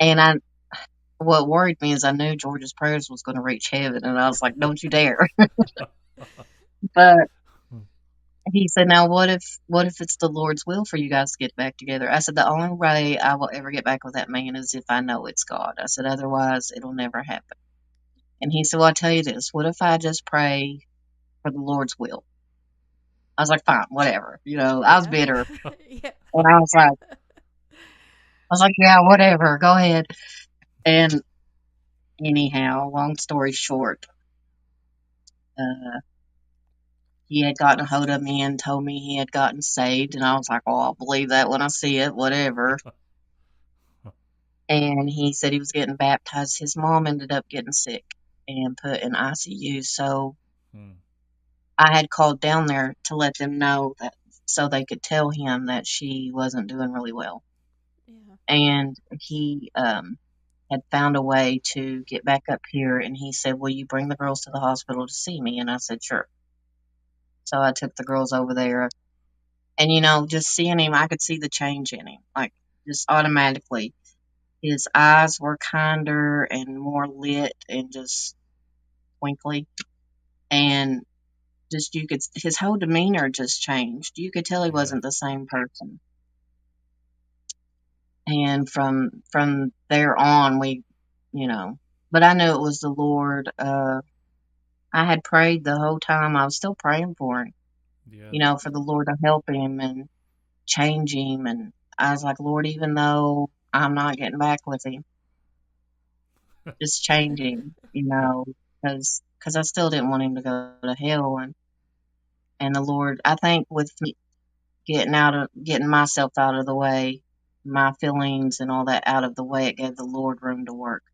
And what worried me is I knew George's prayers was going to reach heaven, and I was like, "Don't you dare!" But he said, "Now, what if it's the Lord's will for you guys to get back together?" I said, "The only way I will ever get back with that man is if I know it's God." I said, "Otherwise, it'll never happen." And he said, "Well, I'll tell you this. What if I just pray for the Lord's will?" I was like, "Fine, whatever." I was Yeah. bitter, Yeah. and I was like, "Yeah, whatever. Go ahead." And anyhow, long story short, uh, he had gotten a hold of me and told me he had gotten saved, and I was like, "Oh, I'll believe that when I see it, whatever." And he said he was getting baptized. His mom ended up getting sick and put in ICU. So Hmm. I had called down there to let them know that so they could tell him that she wasn't doing really well. Yeah. And he had found a way to get back up here. And he said, "Will you bring the girls to the hospital to see me?" And I said, "Sure." So I took the girls over there. And, just seeing him, I could see the change in him, like just automatically. His eyes were kinder and more lit and just twinkly. And just you could his whole demeanor just changed. You could tell he Yeah. wasn't the same person. And from there on you know, but I knew it was the Lord. I had prayed the whole time. I was still praying for him, Yeah. for the Lord to help him and change him. And I was like, "Lord, even though I'm not getting back with him, just change him, because I still didn't want him to go to hell." And the Lord, I think, with me getting myself out of the way, my feelings and all that out of the way, it gave the Lord room to work.